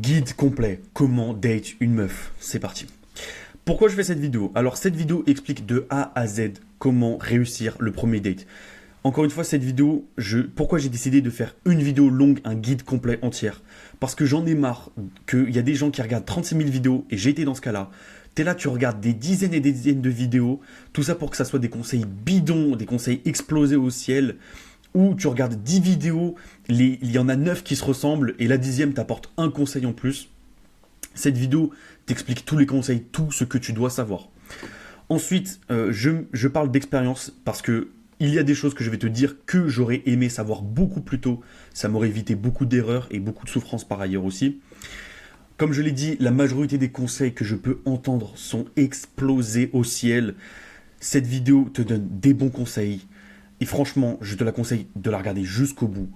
Guide complet, comment date une meuf. C'est parti. Pourquoi je fais cette vidéo? Alors cette vidéo explique de A à Z comment réussir le premier date. Encore une fois, cette vidéo, pourquoi j'ai décidé de faire une vidéo longue, un guide complet entière? Parce que j'en ai marre qu'il y a des gens qui regardent 36 000 vidéos, et j'ai été dans ce cas-là. T'es là, tu regardes des dizaines et des dizaines de vidéos, tout ça pour que ça soit des conseils bidons, des conseils explosés au ciel, où tu regardes 10 vidéos, il y en a 9 qui se ressemblent, et la 10e t'apporte un conseil en plus. Cette vidéo t'explique tous les conseils, tout ce que tu dois savoir. Ensuite, je parle d'expérience parce que il y a des choses que je vais te dire que j'aurais aimé savoir beaucoup plus tôt. Ça m'aurait évité beaucoup d'erreurs et beaucoup de souffrances par ailleurs aussi. Comme je l'ai dit, la majorité des conseils que je peux entendre sont explosés au ciel. Cette vidéo te donne des bons conseils. Et franchement, je te la conseille de la regarder jusqu'au bout.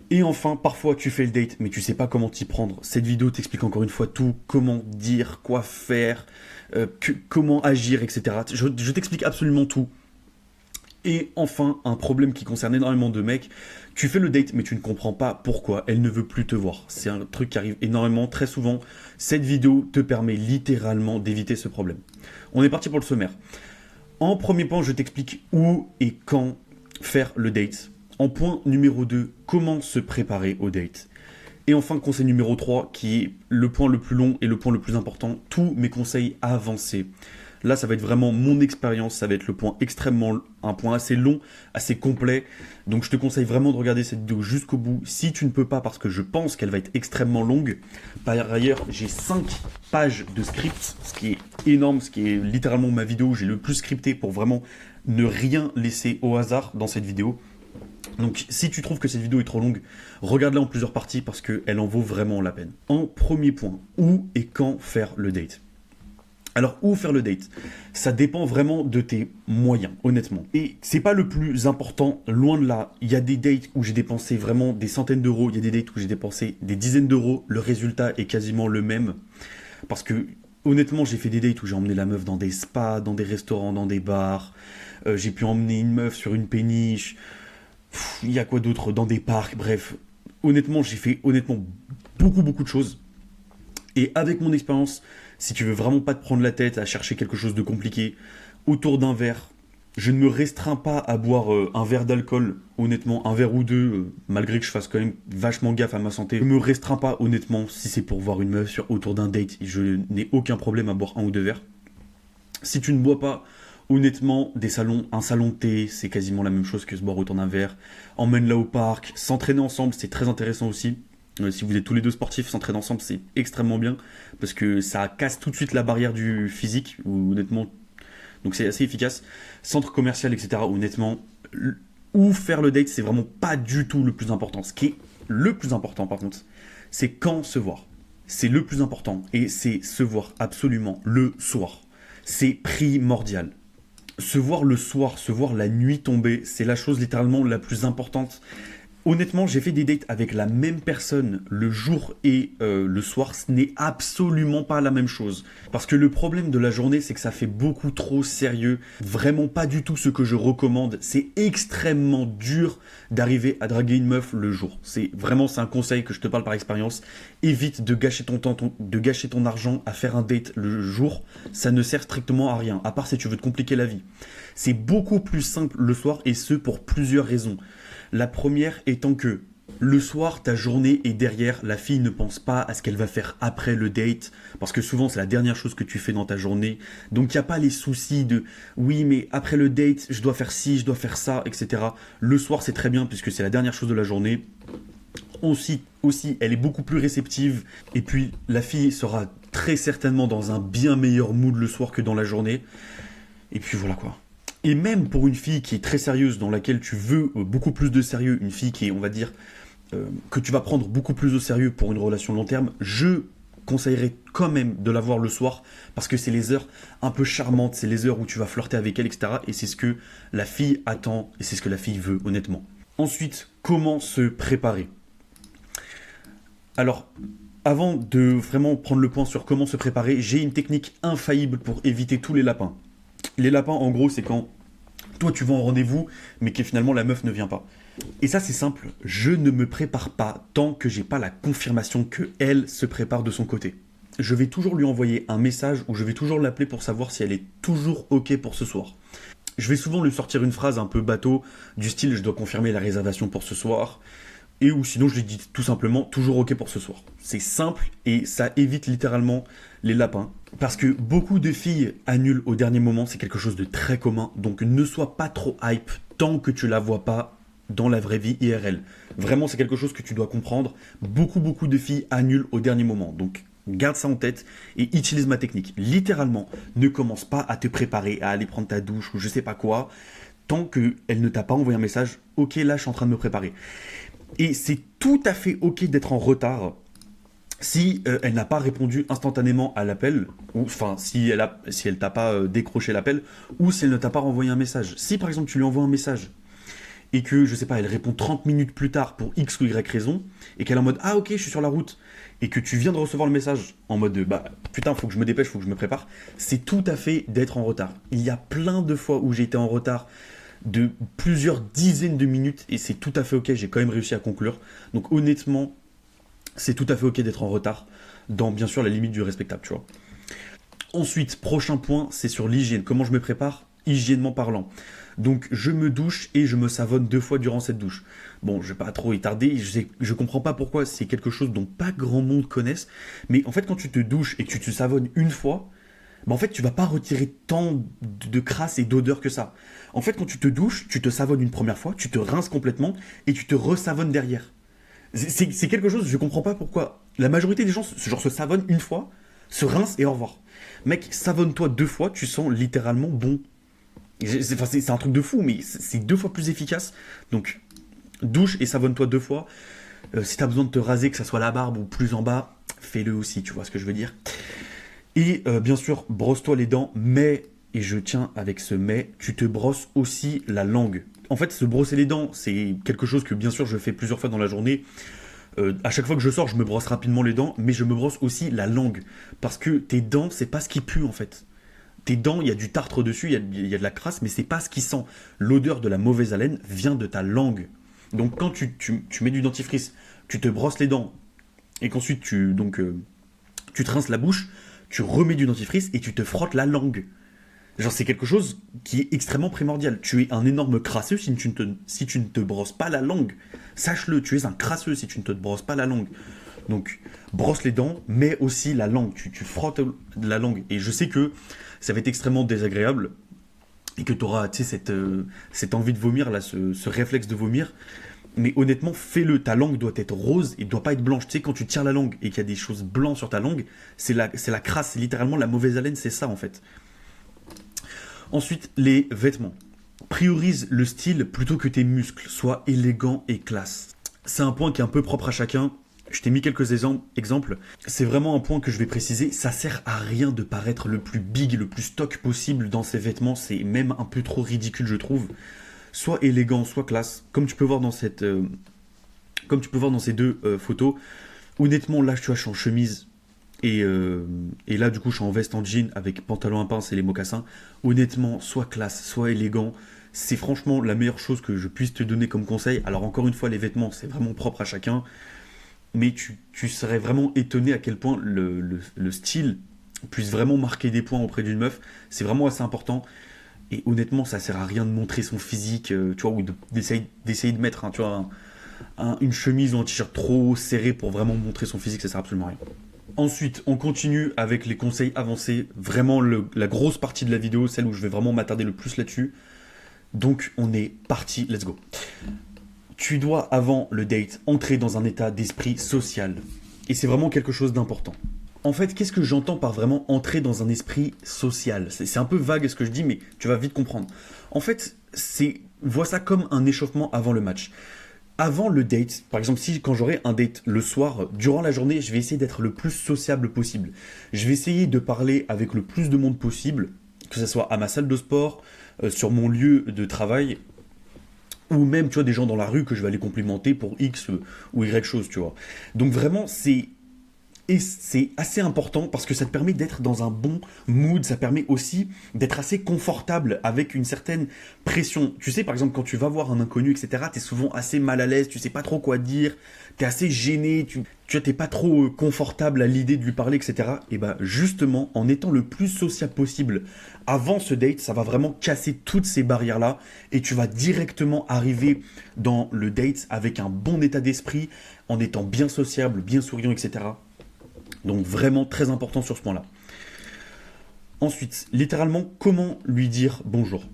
Et enfin, parfois tu fais le date, mais tu sais pas comment t'y prendre. Cette vidéo t'explique encore une fois tout, comment dire, quoi faire, comment agir, etc. Je t'explique absolument tout. Et enfin, un problème qui concerne énormément de mecs, tu fais le date, mais tu ne comprends pas pourquoi elle ne veut plus te voir. C'est un truc qui arrive énormément, très souvent. Cette vidéo te permet littéralement d'éviter ce problème. On est parti pour le sommaire. En premier point, je t'explique où et quand faire le date. En point numéro 2, comment se préparer au date. Et enfin, conseil numéro 3, qui est le point le plus long et le point le plus important, tous mes conseils avancés. Là, ça va être vraiment mon expérience, ça va être un point assez long, assez complet. Donc je te conseille vraiment de regarder cette vidéo jusqu'au bout. Si tu ne peux pas, parce que je pense qu'elle va être extrêmement longue. Par ailleurs, j'ai 5 pages de script, ce qui est énorme, ce qui est littéralement ma vidéo où j'ai le plus scripté pour vraiment ne rien laisser au hasard dans cette vidéo. Donc si tu trouves que cette vidéo est trop longue, regarde-la en plusieurs parties parce qu'elle en vaut vraiment la peine. En premier point, où et quand faire le date? Alors, où faire le date? Ça dépend vraiment de tes moyens, honnêtement. Et c'est pas le plus important, loin de là. Il y a des dates où j'ai dépensé vraiment des centaines d'euros, il y a des dates où j'ai dépensé des dizaines d'euros. Le résultat est quasiment le même. Parce que, honnêtement, j'ai fait des dates où j'ai emmené la meuf dans des spas, dans des restaurants, dans des bars. J'ai pu emmener une meuf sur une péniche. Il y a quoi d'autre? Dans des parcs, bref. Honnêtement, j'ai fait beaucoup de choses. Et avec mon expérience, si tu veux vraiment pas te prendre la tête à chercher quelque chose de compliqué, autour d'un verre, je ne me restreins pas à boire un verre d'alcool, honnêtement, un verre ou deux, malgré que je fasse quand même vachement gaffe à ma santé. Je me restreins pas, honnêtement, si c'est pour voir une meuf autour d'un date, je n'ai aucun problème à boire un ou deux verres. Si tu ne bois pas, honnêtement, un salon de thé, c'est quasiment la même chose que se boire autour d'un verre. Emmène-la au parc, s'entraîner ensemble, c'est très intéressant aussi. Si vous êtes tous les deux sportifs, s'entraîner ensemble, c'est extrêmement bien parce que ça casse tout de suite la barrière du physique, honnêtement. Donc c'est assez efficace. Centre commercial, etc. Honnêtement, où faire le date, c'est vraiment pas du tout le plus important. Ce qui est le plus important, par contre, c'est quand se voir. C'est le plus important et c'est se voir absolument le soir. C'est primordial. Se voir le soir, se voir la nuit tombée, c'est la chose littéralement la plus importante. Honnêtement, j'ai fait des dates avec la même personne le jour et le soir. Ce n'est absolument pas la même chose. Parce que le problème de la journée, c'est que ça fait beaucoup trop sérieux. Vraiment pas du tout ce que je recommande. C'est extrêmement dur d'arriver à draguer une meuf le jour. C'est un conseil que je te parle par expérience. Évite de gâcher ton temps, de gâcher ton argent à faire un date le jour. Ça ne sert strictement à rien, à part si tu veux te compliquer la vie. C'est beaucoup plus simple le soir et ce pour plusieurs raisons. La première étant que le soir, ta journée est derrière, la fille ne pense pas à ce qu'elle va faire après le date, parce que souvent c'est la dernière chose que tu fais dans ta journée, donc il n'y a pas les soucis de « oui mais après le date, je dois faire ci, je dois faire ça, etc. » Le soir c'est très bien puisque c'est la dernière chose de la journée. Aussi, elle est beaucoup plus réceptive, et puis la fille sera très certainement dans un bien meilleur mood le soir que dans la journée, et puis voilà quoi. Et même pour une fille qui est très sérieuse, dans laquelle tu veux beaucoup plus de sérieux, une fille qui est, on va dire, que tu vas prendre beaucoup plus au sérieux pour une relation long terme, je conseillerais quand même de la voir le soir, parce que c'est les heures un peu charmantes, c'est les heures où tu vas flirter avec elle, etc. Et c'est ce que la fille attend, et c'est ce que la fille veut, honnêtement. Ensuite, comment se préparer? Alors, avant de vraiment prendre le point sur comment se préparer, j'ai une technique infaillible pour éviter tous les lapins. Les lapins, en gros, c'est quand toi tu vas en rendez-vous, mais que finalement la meuf ne vient pas. Et ça, c'est simple. Je ne me prépare pas tant que j'ai pas la confirmation que elle se prépare de son côté. Je vais toujours lui envoyer un message ou je vais toujours l'appeler pour savoir si elle est toujours OK pour ce soir. Je vais souvent lui sortir une phrase un peu bateau, du style je dois confirmer la réservation pour ce soir, et ou sinon je lui dis tout simplement toujours OK pour ce soir. C'est simple et ça évite littéralement les lapins. Parce que beaucoup de filles annulent au dernier moment, c'est quelque chose de très commun, donc ne sois pas trop hype tant que tu la vois pas dans la vraie vie IRL. Vraiment, c'est quelque chose que tu dois comprendre. Beaucoup de filles annulent au dernier moment, donc garde ça en tête et utilise ma technique. Littéralement, ne commence pas à te préparer, à aller prendre ta douche ou je sais pas quoi, tant qu'elle ne t'a pas envoyé un message, ok là je suis en train de me préparer. Et c'est tout à fait ok d'être en retard si elle n'a pas répondu instantanément à l'appel, ou enfin si elle t'a pas décroché l'appel, ou si elle ne t'a pas renvoyé un message. Si par exemple tu lui envoies un message, et que, je sais pas, elle répond 30 minutes plus tard pour X ou Y raison, et qu'elle est en mode ah ok, je suis sur la route, et que tu viens de recevoir le message en mode bah putain, faut que je me dépêche, faut que je me prépare, c'est tout à fait d'être en retard. Il y a plein de fois où j'ai été en retard de plusieurs dizaines de minutes, et c'est tout à fait ok, j'ai quand même réussi à conclure. Donc honnêtement, c'est tout à fait ok d'être en retard, dans bien sûr la limite du respectable, tu vois. Ensuite, prochain point, c'est sur l'hygiène. Comment je me prépare hygiénement parlant. Donc je me douche et je me savonne 2 fois durant cette douche. Bon, je vais pas trop y tarder, je comprends pas pourquoi c'est quelque chose dont pas grand monde connaisse, mais en fait quand tu te douches et que tu te savonnes une fois, bah en fait tu vas pas retirer tant de crasse et d'odeur que ça. En fait quand tu te douches, tu te savonnes une première fois, tu te rinces complètement et tu te resavonnes derrière. C'est quelque chose, je comprends pas pourquoi. La majorité des gens se savonnent une fois, se rincent et au revoir. Mec, savonne-toi 2 fois, tu sens littéralement bon. C'est un truc de fou, mais c'est 2 fois plus efficace. Donc, douche et savonne-toi 2 fois. Si t'as besoin de te raser, que ça soit la barbe ou plus en bas, fais-le aussi, tu vois ce que je veux dire. Et bien sûr, brosse-toi les dents, mais, et je tiens avec ce mais, tu te brosses aussi la langue. En fait, se brosser les dents, c'est quelque chose que bien sûr je fais plusieurs fois dans la journée. À chaque fois que je sors, je me brosse rapidement les dents, mais je me brosse aussi la langue. Parce que tes dents, c'est pas ce qui pue en fait. Tes dents, il y a du tartre dessus, il y a de la crasse, mais c'est pas ce qui sent. L'odeur de la mauvaise haleine vient de ta langue. Donc quand tu mets du dentifrice, tu te brosses les dents, et qu'ensuite tu te rinces la bouche, tu remets du dentifrice et tu te frottes la langue. Genre c'est quelque chose qui est extrêmement primordial. Tu es un énorme crasseux si tu ne te brosses pas la langue. Sache-le, tu es un crasseux si tu ne te brosses pas la langue. Donc, brosse les dents, mais aussi la langue. Tu frottes la langue. Et je sais que ça va être extrêmement désagréable et que tu auras cette envie de vomir, là, ce réflexe de vomir. Mais honnêtement, fais-le. Ta langue doit être rose et ne doit pas être blanche. Tu sais, quand tu tires la langue et qu'il y a des choses blanches sur ta langue, c'est la crasse, c'est littéralement la mauvaise haleine, c'est ça en fait. Ensuite, les vêtements. Priorise le style plutôt que tes muscles. Sois élégant et classe. C'est un point qui est un peu propre à chacun. Je t'ai mis quelques exemples. C'est vraiment un point que je vais préciser. Ça sert à rien de paraître le plus big, le plus stock possible dans ses vêtements. C'est même un peu trop ridicule, je trouve. Sois élégant, sois classe. Comme tu peux voir dans ces 2 photos. Honnêtement, là, tu vois, je suis en chemise. Et là, du coup, je suis en veste en jean avec pantalon à pince et les mocassins. Honnêtement, sois classe, sois élégant. C'est franchement la meilleure chose que je puisse te donner comme conseil. Alors, encore une fois, les vêtements, c'est vraiment propre à chacun. Mais tu serais vraiment étonné à quel point le style puisse vraiment marquer des points auprès d'une meuf. C'est vraiment assez important. Et honnêtement, ça sert à rien de montrer son physique, tu vois, ou d'essayer de mettre, tu vois, une chemise ou un t-shirt trop serré pour vraiment montrer son physique, ça sert absolument à rien. Ensuite, on continue avec les conseils avancés. Vraiment, la grosse partie de la vidéo, celle où je vais vraiment m'attarder le plus là-dessus. Donc, on est parti, let's go. Tu dois, avant le date, entrer dans un état d'esprit social. Et c'est vraiment quelque chose d'important. En fait, qu'est-ce que j'entends par vraiment entrer dans un esprit social ? C'est un peu vague ce que je dis, mais tu vas vite comprendre. En fait, vois ça comme un échauffement avant le match. Avant le date, par exemple, quand j'aurai un date le soir, durant la journée, je vais essayer d'être le plus sociable possible. Je vais essayer de parler avec le plus de monde possible, que ce soit à ma salle de sport, sur mon lieu de travail, ou même, tu vois, des gens dans la rue que je vais aller complimenter pour X ou Y chose, tu vois. Donc vraiment, c'est Et c'est assez important parce que ça te permet d'être dans un bon mood, ça permet aussi d'être assez confortable avec une certaine pression. Tu sais, par exemple, quand tu vas voir un inconnu, etc., t'es souvent assez mal à l'aise, tu sais pas trop quoi dire, t'es assez gêné, tu t'es pas trop confortable à l'idée de lui parler, etc. Et bah justement, en étant le plus sociable possible avant ce date, ça va vraiment casser toutes ces barrières-là et tu vas directement arriver dans le date avec un bon état d'esprit, en étant bien sociable, bien souriant, etc. Donc vraiment très important sur ce point-là. Ensuite, littéralement, comment lui dire bonjour?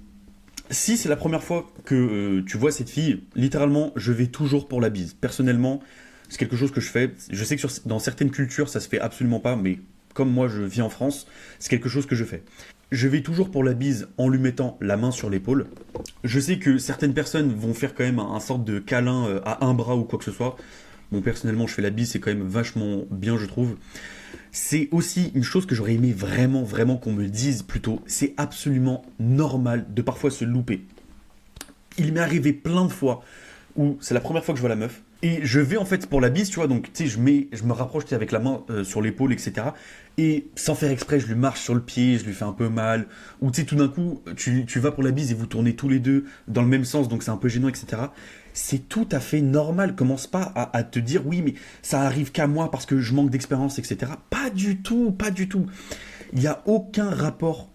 Si c'est la première fois que tu vois cette fille, littéralement, je vais toujours pour la bise. Personnellement, c'est quelque chose que je fais. Je sais que dans certaines cultures, ça se fait absolument pas, mais comme moi je vis en France, c'est quelque chose que je fais. Je vais toujours pour la bise en lui mettant la main sur l'épaule. Je sais que certaines personnes vont faire quand même un sorte de câlin à un bras ou quoi que ce soit. Bon, personnellement, je fais la bise, c'est quand même vachement bien, je trouve. C'est aussi une chose que j'aurais aimé vraiment, vraiment qu'on me dise plutôt. C'est absolument normal de parfois se louper. Il m'est arrivé plein de fois où c'est la première fois que je vois la meuf. Et je vais en fait pour la bise, tu vois, donc tu sais, je me rapproche tu sais, avec la main sur l'épaule, etc. Et sans faire exprès, je lui marche sur le pied, je lui fais un peu mal. Ou tu sais, tout d'un coup, tu vas pour la bise et vous tournez tous les deux dans le même sens, donc c'est un peu gênant, etc. C'est tout à fait normal. Commence pas à te dire, oui, mais ça arrive qu'à moi parce que je manque d'expérience, etc. Pas du tout, pas du tout. Il n'y a aucun rapport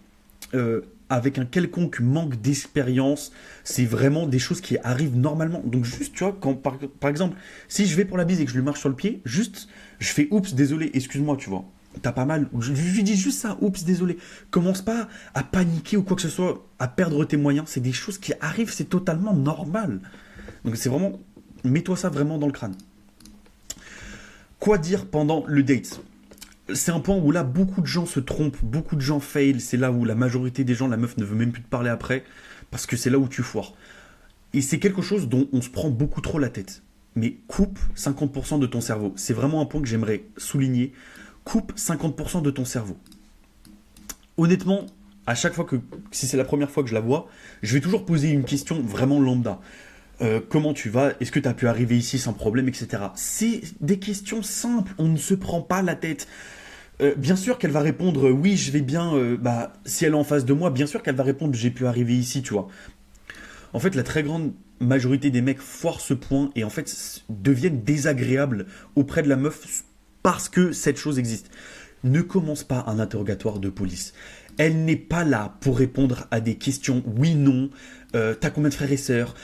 avec un quelconque manque d'expérience. C'est vraiment des choses qui arrivent normalement. Donc juste, tu vois, quand par exemple, si je vais pour la bise et que je lui marche sur le pied, juste, je fais oups, désolé, excuse-moi, tu vois. T'as pas mal. Je lui dis juste ça, oups, désolé. Commence pas à paniquer ou quoi que ce soit, à perdre tes moyens. C'est des choses qui arrivent, c'est totalement normal. Donc c'est vraiment, mets-toi ça vraiment dans le crâne. Quoi dire pendant le date? C'est un point où là, beaucoup de gens se trompent, beaucoup de gens fail. C'est là où la majorité des gens, la meuf ne veut même plus te parler après, parce que c'est là où tu foires. Et c'est quelque chose dont on se prend beaucoup trop la tête. Mais coupe 50% de ton cerveau. C'est vraiment un point que j'aimerais souligner. Coupe 50% de ton cerveau. Honnêtement, à chaque fois si c'est la première fois que je la vois, je vais toujours poser une question vraiment lambda. Comment tu vas? Est-ce que tu as pu arriver ici sans problème, etc. C'est des questions simples, on ne se prend pas la tête. Bien sûr qu'elle va répondre oui, je vais bien. Si elle est en face de moi, bien sûr qu'elle va répondre j'ai pu arriver ici, tu vois. En fait, la très grande majorité des mecs foirent ce point et en fait deviennent désagréables auprès de la meuf parce que cette chose existe. Ne commence pas un interrogatoire de police. Elle n'est pas là pour répondre à des questions oui, non. T'as combien de frères et sœurs?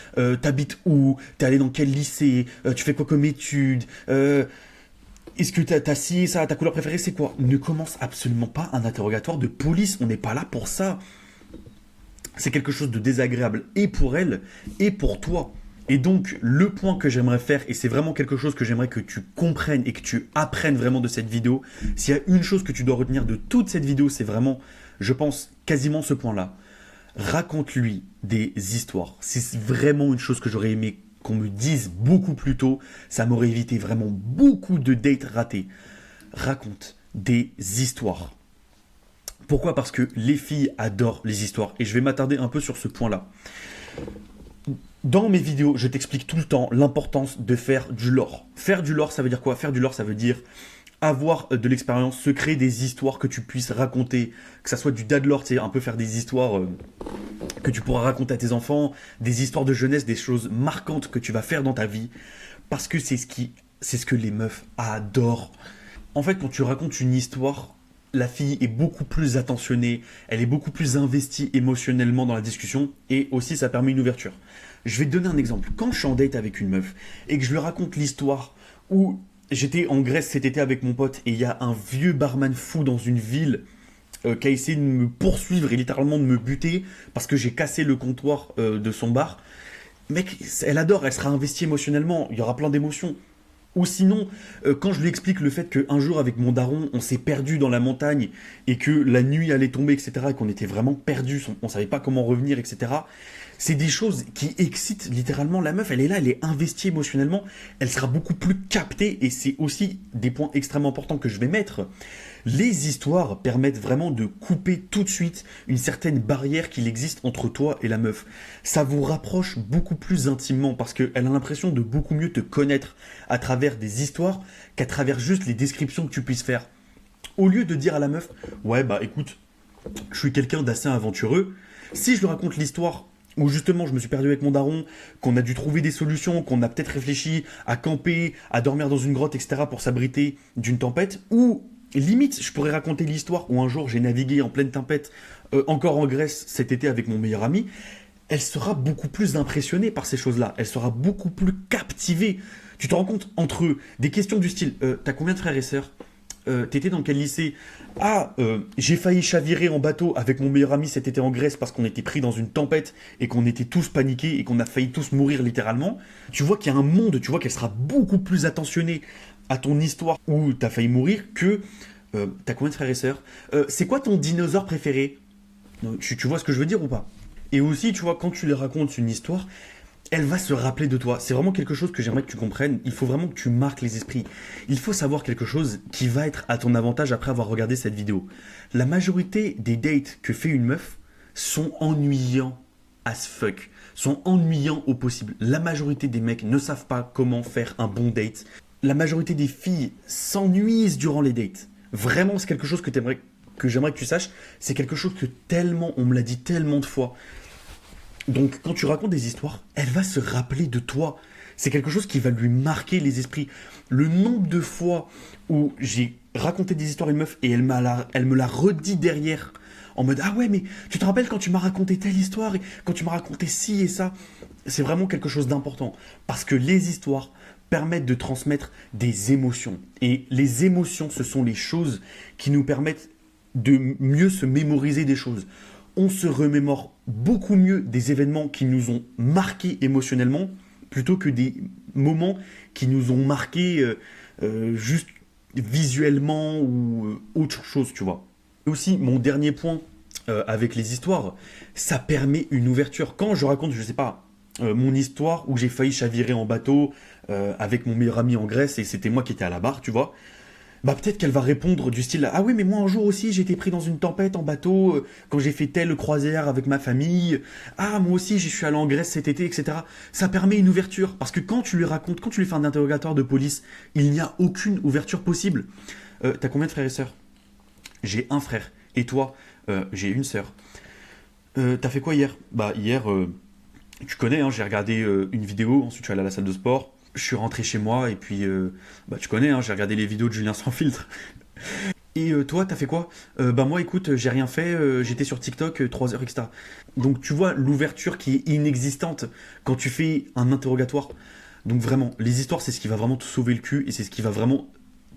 T'habites où? T'es allé dans quel lycée? Tu fais quoi comme études? Est-ce que t'as ci, ça? Ta couleur préférée, c'est quoi? Ne commence absolument pas un interrogatoire de police. On n'est pas là pour ça. C'est quelque chose de désagréable et pour elle et pour toi. Et donc, le point que j'aimerais faire, et c'est vraiment quelque chose que j'aimerais que tu comprennes et que tu apprennes vraiment de cette vidéo, s'il y a une chose que tu dois retenir de toute cette vidéo, c'est vraiment, je pense, quasiment ce point-là. Raconte-lui des histoires. C'est vraiment une chose que j'aurais aimé qu'on me dise beaucoup plus tôt. Ça m'aurait évité vraiment beaucoup de dates ratées. Raconte des histoires. Pourquoi? Parce que les filles adorent les histoires. Et je vais m'attarder un peu sur ce point-là. Dans mes vidéos, je t'explique tout le temps l'importance de faire du lore. Faire du lore, ça veut dire quoi? Faire du lore, ça veut dire avoir de l'expérience, se créer des histoires que tu puisses raconter, que ça soit du dad lore, tu sais, un peu faire des histoires que tu pourras raconter à tes enfants, des histoires de jeunesse, des choses marquantes que tu vas faire dans ta vie, parce que c'est ce que les meufs adorent. En fait, quand tu racontes une histoire, la fille est beaucoup plus attentionnée, elle est beaucoup plus investie émotionnellement dans la discussion, et aussi ça permet une ouverture. Je vais te donner un exemple. Quand je suis en date avec une meuf, et que je lui raconte l'histoire où j'étais en Grèce cet été avec mon pote, et il y a un vieux barman fou dans une ville qui a essayé de me poursuivre et littéralement de me buter, parce que j'ai cassé le comptoir de son bar. Mec, elle adore, elle sera investie émotionnellement, il y aura plein d'émotions. Ou sinon, quand je lui explique le fait qu'un jour avec mon daron, on s'est perdu dans la montagne et que la nuit allait tomber, etc., et qu'on était vraiment perdus, on ne savait pas comment revenir, etc., C'est des choses qui excitent littéralement la meuf. Elle est là, elle est investie émotionnellement. Elle sera beaucoup plus captée. Et c'est aussi des points extrêmement importants que je vais mettre. Les histoires permettent vraiment de couper tout de suite une certaine barrière qu'il existe entre toi et la meuf. Ça vous rapproche beaucoup plus intimement parce qu'elle a l'impression de beaucoup mieux te connaître à travers des histoires qu'à travers juste les descriptions que tu puisses faire. Au lieu de dire à la meuf, ouais bah écoute, je suis quelqu'un d'assez aventureux, si je lui raconte l'histoire où justement je me suis perdu avec mon daron, qu'on a dû trouver des solutions, qu'on a peut-être réfléchi à camper, à dormir dans une grotte, etc. pour s'abriter d'une tempête, ou limite je pourrais raconter l'histoire où un jour j'ai navigué en pleine tempête, encore en Grèce cet été avec mon meilleur ami, elle sera beaucoup plus impressionnée par ces choses-là, elle sera beaucoup plus captivée. Tu te rends compte entre des questions du style, t'as combien de frères et sœurs? T'étais dans quel lycée? Ah, j'ai failli chavirer en bateau avec mon meilleur ami cet été en Grèce parce qu'on était pris dans une tempête et qu'on était tous paniqués et qu'on a failli tous mourir littéralement. Tu vois qu'il y a un monde, tu vois qu'elle sera beaucoup plus attentionnée à ton histoire où t'as failli mourir que t'as combien de frères et sœurs? C'est quoi ton dinosaure préféré? Tu vois ce que je veux dire ou pas? Et aussi, tu vois, quand tu lui racontes une histoire, elle va se rappeler de toi. C'est vraiment quelque chose que j'aimerais que tu comprennes. Il faut vraiment que tu marques les esprits. Il faut savoir quelque chose qui va être à ton avantage après avoir regardé cette vidéo. La majorité des dates que fait une meuf sont ennuyants as fuck. Sont ennuyants au possible. La majorité des mecs ne savent pas comment faire un bon date. La majorité des filles s'ennuisent durant les dates. Vraiment, c'est quelque chose que j'aimerais que tu saches. C'est quelque chose que tellement, on me l'a dit tellement de fois. Donc, quand tu racontes des histoires, elle va se rappeler de toi. C'est quelque chose qui va lui marquer les esprits. Le nombre de fois où j'ai raconté des histoires à une meuf et elle me l'a redit derrière en mode ah ouais mais tu te rappelles quand tu m'as raconté telle histoire et quand tu m'as raconté ci et ça, c'est vraiment quelque chose d'important parce que les histoires permettent de transmettre des émotions et les émotions ce sont les choses qui nous permettent de mieux se mémoriser des choses. On se remémore beaucoup mieux des événements qui nous ont marqués émotionnellement plutôt que des moments qui nous ont marqués juste visuellement ou autre chose, tu vois. Et aussi, mon dernier point avec les histoires, ça permet une ouverture. Quand je raconte, je sais pas, mon histoire où j'ai failli chavirer en bateau avec mon meilleur ami en Grèce et c'était moi qui étais à la barre, tu vois. Bah peut-être qu'elle va répondre du style ah oui mais moi un jour aussi j'ai été pris dans une tempête en bateau quand j'ai fait telle croisière avec ma famille, ah moi aussi je suis allé en Grèce cet été, etc. Ça permet une ouverture parce que quand tu lui racontes, quand tu lui fais un interrogatoire de police, il n'y a aucune ouverture possible. T'as combien de frères et sœurs? J'ai un frère. Et toi? J'ai une sœur. T'as fait quoi hier? Bah hier tu connais, hein, j'ai regardé une vidéo, ensuite je suis allé à la salle de sport. Je suis rentré chez moi et puis, bah tu connais, hein, j'ai regardé les vidéos de Julien sans filtre. Et toi, t'as fait quoi? Bah moi, écoute, j'ai rien fait, j'étais sur TikTok 3 heures, etc. Donc tu vois l'ouverture qui est inexistante quand tu fais un interrogatoire. Donc vraiment, les histoires, c'est ce qui va vraiment te sauver le cul et c'est ce qui va vraiment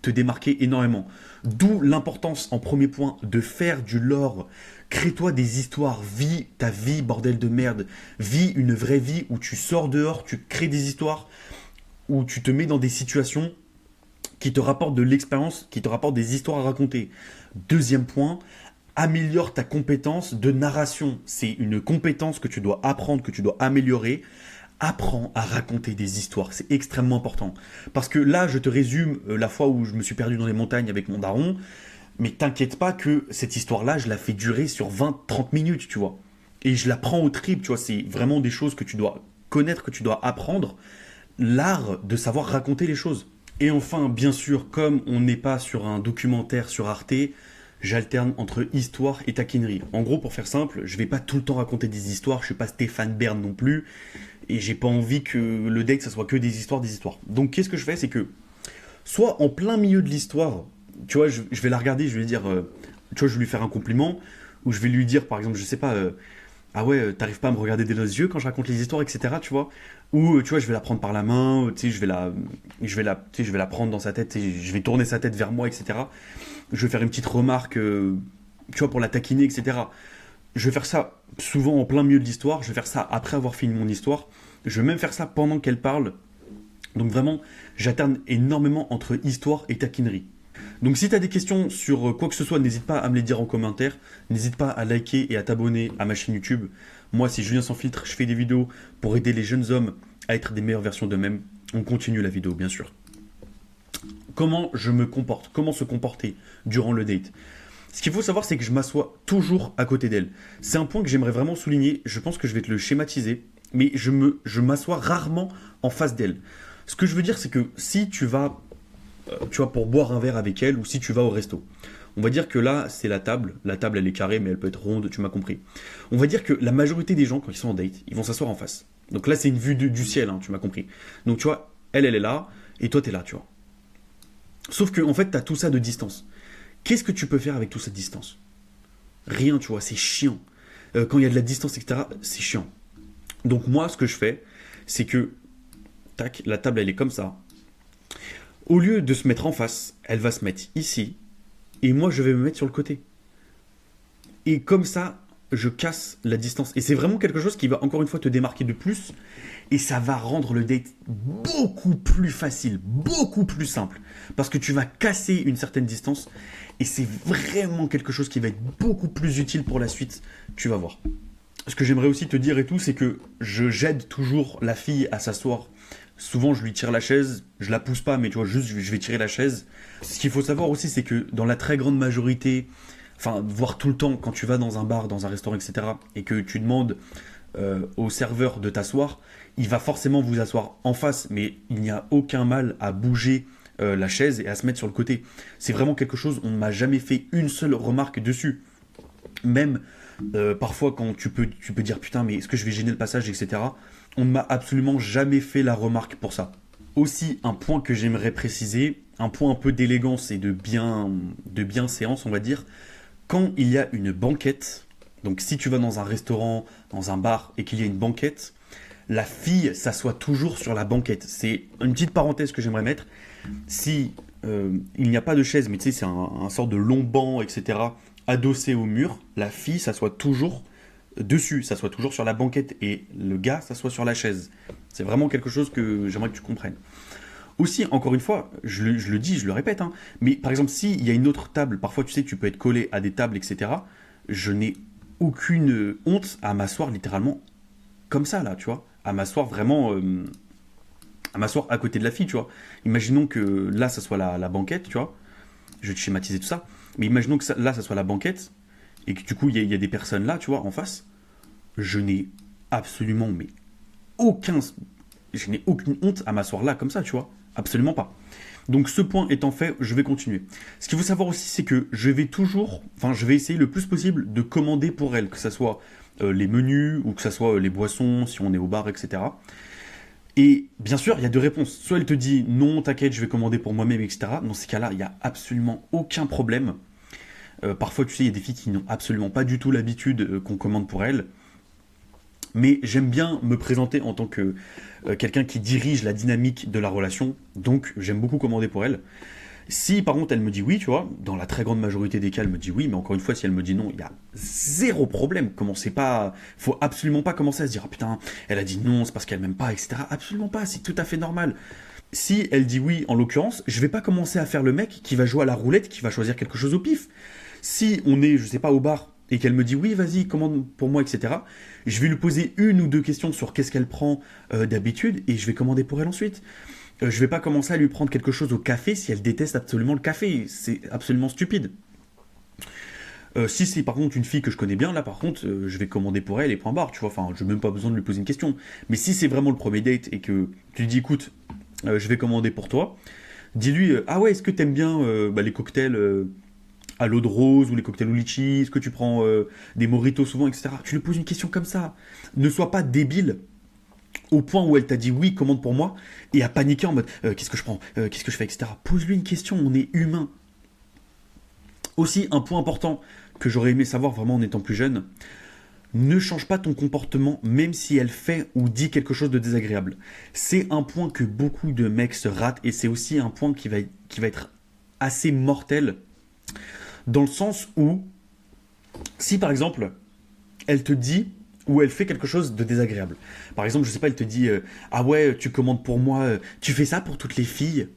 te démarquer énormément. D'où l'importance, en premier point, de faire du lore. Crée-toi des histoires, vis ta vie, bordel de merde. Vis une vraie vie où tu sors dehors, tu crées des histoires, où tu te mets dans des situations qui te rapportent de l'expérience, qui te rapportent des histoires à raconter. Deuxième point, améliore ta compétence de narration. C'est une compétence que tu dois apprendre, que tu dois améliorer. Apprends à raconter des histoires, c'est extrêmement important. Parce que là, je te résume la fois où je me suis perdu dans les montagnes avec mon daron, mais t'inquiète pas que cette histoire-là, je la fais durer sur 20-30 minutes, tu vois. Et je la prends au trip, tu vois, c'est vraiment des choses que tu dois connaître, que tu dois apprendre. L'art de savoir raconter les choses. Et enfin, bien sûr, comme on n'est pas sur un documentaire sur Arte, j'alterne entre histoire et taquinerie. En gros, pour faire simple, je vais pas tout le temps raconter des histoires, je suis pas Stéphane Bern non plus, et j'ai pas envie que le deck, ça soit que des histoires, des histoires. Donc qu'est-ce que je fais, c'est que, soit en plein milieu de l'histoire, tu vois, je vais la regarder, je vais lui dire, tu vois, je vais lui faire un compliment, ou je vais lui dire, par exemple, je sais pas, ah ouais, t'arrives pas à me regarder dans les yeux quand je raconte les histoires, etc. Tu vois. Ou tu vois, je vais la prendre par la main, tu sais, je vais la prendre dans sa tête, je vais tourner sa tête vers moi, etc. Je vais faire une petite remarque, tu vois, pour la taquiner, etc. Je vais faire ça souvent en plein milieu de l'histoire. Je vais faire ça après avoir fini mon histoire. Je vais même faire ça pendant qu'elle parle. Donc vraiment, j'alterne énormément entre histoire et taquinerie. Donc si tu as des questions sur quoi que ce soit, n'hésite pas à me les dire en commentaire. N'hésite pas à liker et à t'abonner à ma chaîne YouTube. Moi, c'est Julien Sans Filtre, je fais des vidéos pour aider les jeunes hommes à être des meilleures versions d'eux-mêmes. On continue la vidéo, bien sûr. Comment je me comporte, comment se comporter durant le date. Ce qu'il faut savoir, c'est que je m'assois toujours à côté d'elle. C'est un point que j'aimerais vraiment souligner. Je pense que je vais te le schématiser, mais je m'assois rarement en face d'elle. Ce que je veux dire, c'est que si tu vas pour boire un verre avec elle ou si tu vas au resto, on va dire que là, c'est la table. La table, elle est carrée, mais elle peut être ronde, tu m'as compris. On va dire que la majorité des gens, quand ils sont en date, ils vont s'asseoir en face. Donc là, c'est une vue du ciel, hein, tu m'as compris. Donc tu vois, elle est là, et toi, t'es là, tu vois. Sauf que, en fait, t'as tout ça de distance. Qu'est-ce que tu peux faire avec toute cette distance? Rien, tu vois, c'est chiant. Quand il y a de la distance, etc., c'est chiant. Donc moi, ce que je fais, c'est que, tac, la table, elle est comme ça. Au lieu de se mettre en face, elle va se mettre ici, et moi, je vais me mettre sur le côté. Et comme ça, je casse la distance. Et c'est vraiment quelque chose qui va encore une fois te démarquer de plus, et ça va rendre le date beaucoup plus facile, beaucoup plus simple. Parce que tu vas casser une certaine distance, et c'est vraiment quelque chose qui va être beaucoup plus utile pour la suite, tu vas voir. Ce que j'aimerais aussi te dire et tout, c'est que j'aide toujours la fille à s'asseoir. Souvent, je lui tire la chaise, je la pousse pas, mais tu vois, juste je vais tirer la chaise. Ce qu'il faut savoir aussi, c'est que dans la très grande majorité, enfin, voire tout le temps, quand tu vas dans un bar, dans un restaurant, etc., et que tu demandes au serveur de t'asseoir, il va forcément vous asseoir en face, mais il n'y a aucun mal à bouger la chaise et à se mettre sur le côté. C'est vraiment quelque chose, on ne m'a jamais fait une seule remarque dessus. Même parfois quand tu peux dire putain mais est-ce que je vais gêner le passage, etc. On ne m'a absolument jamais fait la remarque pour ça. Aussi un point que j'aimerais préciser, un point un peu d'élégance et de bienséance on va dire, quand il y a une banquette, donc si tu vas dans un restaurant, dans un bar et qu'il y a une banquette, la fille s'assoit toujours sur la banquette. C'est une petite parenthèse que j'aimerais mettre. Si il n'y a pas de chaise, mais tu sais, c'est un sort de long banc, etc., adossé au mur, la fille s'assoit toujours dessus, s'assoit toujours sur la banquette, et le gars s'assoit sur la chaise. C'est vraiment quelque chose que j'aimerais que tu comprennes. Aussi, encore une fois, je le dis, je le répète, hein, mais par exemple, s'il y a une autre table, parfois tu sais, tu peux être collé à des tables, etc., je n'ai aucune honte à m'asseoir littéralement comme ça, là, tu vois, à m'asseoir vraiment... à m'asseoir à côté de la fille, tu vois. Imaginons que là, ça soit la banquette, tu vois. Je vais te schématiser tout ça. Mais imaginons que là, ça soit la banquette, et que du coup, il y a des personnes là, tu vois, en face. Je n'ai absolument, mais je n'ai aucune honte à m'asseoir là, comme ça, tu vois. Absolument pas. Donc, ce point étant fait, je vais continuer. Ce qu'il faut savoir aussi, c'est que je vais essayer le plus possible de commander pour elle, que ce soit les menus, ou que ce soit les boissons, si on est au bar, etc. Et bien sûr, il y a deux réponses. Soit elle te dit non, t'inquiète, je vais commander pour moi-même, etc. Dans ces cas-là, il n'y a absolument aucun problème. Parfois, tu sais, il y a des filles qui n'ont absolument pas du tout l'habitude qu'on commande pour elles. Mais j'aime bien me présenter en tant que quelqu'un qui dirige la dynamique de la relation. Donc, j'aime beaucoup commander pour elle. Si par contre elle me dit oui, tu vois, dans la très grande majorité des cas elle me dit oui, mais encore une fois si elle me dit non, il y a zéro problème. Commencez pas, faut absolument pas commencer à se dire ah putain, elle a dit non, c'est parce qu'elle m'aime pas, etc. Absolument pas, c'est tout à fait normal. Si elle dit oui, en l'occurrence, je vais pas commencer à faire le mec qui va jouer à la roulette, qui va choisir quelque chose au pif. Si on est, je sais pas, au bar et qu'elle me dit oui, vas-y, commande pour moi, etc. Je vais lui poser une ou deux questions sur qu'est-ce qu'elle prend d'habitude et je vais commander pour elle ensuite. Je vais pas commencer à lui prendre quelque chose au café si elle déteste absolument le café. C'est absolument stupide. Si c'est par contre une fille que je connais bien, là par contre, je vais commander pour elle et point barre, tu vois. Enfin, je n'ai même pas besoin de lui poser une question. Mais si c'est vraiment le premier date et que tu lui dis, écoute, je vais commander pour toi, dis-lui, ah ouais, est-ce que t'aimes bien les cocktails à l'eau de rose ou les cocktails au litchi? Est-ce que tu prends des mojitos souvent, etc. Tu lui poses une question comme ça. Ne sois pas débile au point où elle t'a dit oui, commande pour moi, et à paniquer en mode qu'est-ce que je prends, qu'est-ce que je fais, etc. Pose-lui une question, on est humain. Aussi, un point important que j'aurais aimé savoir vraiment en étant plus jeune, ne change pas ton comportement même si elle fait ou dit quelque chose de désagréable. C'est un point que beaucoup de mecs se ratent, et c'est aussi un point qui va être assez mortel, dans le sens où, si par exemple, elle te dit ou elle fait quelque chose de désagréable. Par exemple, je sais pas, elle te dit ah ouais, tu commandes pour moi, tu fais ça pour toutes les filles.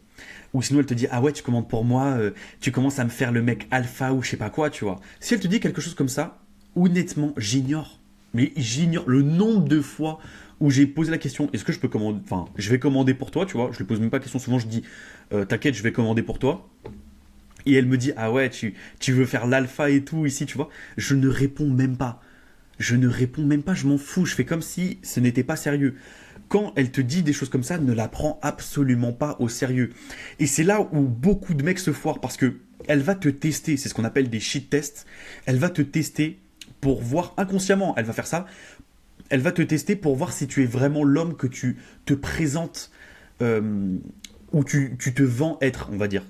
Ou sinon elle te dit ah ouais, tu commandes pour moi, tu commences à me faire le mec alpha ou je sais pas quoi, tu vois. Si elle te dit quelque chose comme ça, honnêtement, j'ignore. Mais j'ignore le nombre de fois où j'ai posé la question, est-ce que je peux commander, enfin, je vais commander pour toi, tu vois, je lui pose même pas la question, souvent je dis, t'inquiète, je vais commander pour toi. Et elle me dit, ah ouais, tu veux faire l'alpha et tout ici, tu vois. Je ne réponds même pas. Je ne réponds même pas, je m'en fous, je fais comme si ce n'était pas sérieux. Quand elle te dit des choses comme ça, ne la prends absolument pas au sérieux. Et c'est là où beaucoup de mecs se foirent, parce que elle va te tester, c'est ce qu'on appelle des shit tests. Elle va te tester pour voir inconsciemment, elle va faire ça. Elle va te tester pour voir si tu es vraiment l'homme que tu te présentes, ou tu te vends être, on va dire.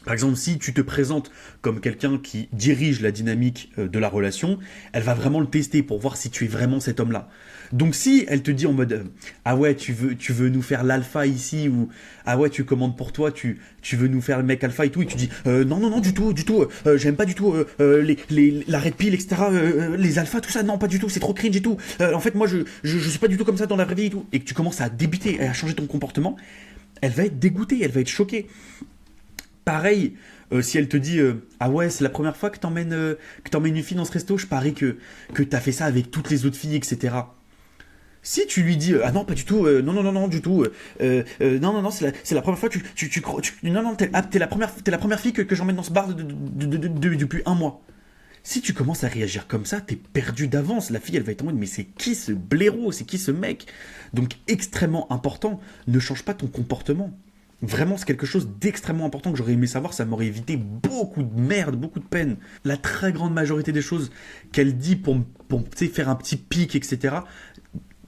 Par exemple, si tu te présentes comme quelqu'un qui dirige la dynamique de la relation, elle va vraiment le tester pour voir si tu es vraiment cet homme-là. Donc si elle te dit en mode ah ouais, tu veux nous faire l'alpha ici, ou ah ouais, tu commandes pour toi, tu veux nous faire le mec alpha et tout, et tu dis non non non du tout, j'aime pas du tout la red pill, etc., les alphas, tout ça, non pas du tout, c'est trop cringe et tout, en fait moi je suis pas du tout comme ça dans la vraie vie et tout, et que tu commences à débiter et à changer ton comportement, elle va être dégoûtée, elle va être choquée. Pareil, si elle te dit ah ouais, c'est la première fois que t'emmènes une fille dans ce resto, je parie que t'as fait ça avec toutes les autres filles, etc. Si tu lui dis ah non, pas du tout, non non non non du tout, non non non, c'est la première fois que non non, t'es la première fille que j'emmène dans ce bar depuis un mois. Si tu commences à réagir comme ça, t'es perdu d'avance. La fille, elle va être en mode mais c'est qui ce blaireau, c'est qui ce mec? Donc extrêmement important, ne change pas ton comportement. Vraiment, c'est quelque chose d'extrêmement important que j'aurais aimé savoir, ça m'aurait évité beaucoup de merde, beaucoup de peine. La très grande majorité des choses qu'elle dit pour tu sais, faire un petit pic, etc.,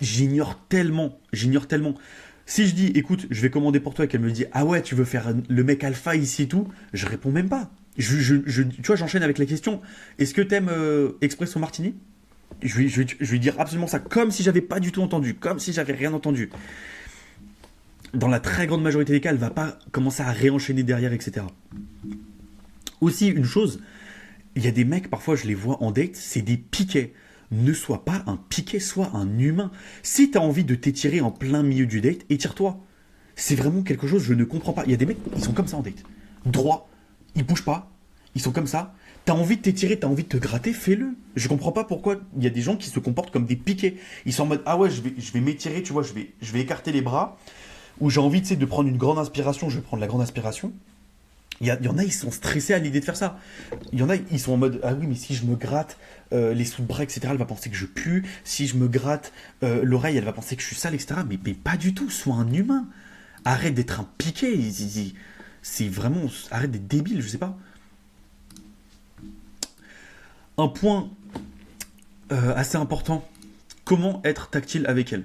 j'ignore tellement, j'ignore tellement. Si je dis, écoute, je vais commander pour toi et qu'elle me dit, ah ouais, tu veux faire le mec alpha ici et tout, je réponds même pas. Tu vois, j'enchaîne avec la question, est-ce que t'aimes Espresso Martini? Je vais lui dire absolument ça, comme si j'avais pas du tout entendu, comme si j'avais rien entendu. Dans la très grande majorité des cas, elle va pas commencer à réenchaîner derrière, etc. Aussi, une chose, il y a des mecs, parfois je les vois en date, c'est des piquets. Ne sois pas un piquet, sois un humain. Si tu as envie de t'étirer en plein milieu du date, étire-toi. C'est vraiment quelque chose, je ne comprends pas. Il y a des mecs, ils sont comme ça en date. Droit, ils bougent pas, ils sont comme ça. T'as envie de t'étirer, t'as envie de te gratter, fais-le. Je comprends pas pourquoi il y a des gens qui se comportent comme des piquets. Ils sont en mode, ah ouais, je vais m'étirer, tu vois, je vais écarter les bras. Où j'ai envie, tu sais, de prendre une grande inspiration, je vais prendre la grande inspiration. Il y en a, ils sont stressés à l'idée de faire ça. Il y en a, ils sont en mode, ah oui, mais si je me gratte les sous-bras, etc., elle va penser que je pue. Si je me gratte l'oreille, elle va penser que je suis sale, etc. Mais pas du tout, sois un humain. Arrête d'être un piquet. C'est vraiment, arrête d'être débile, je sais pas. Un point assez important, comment être tactile avec elle.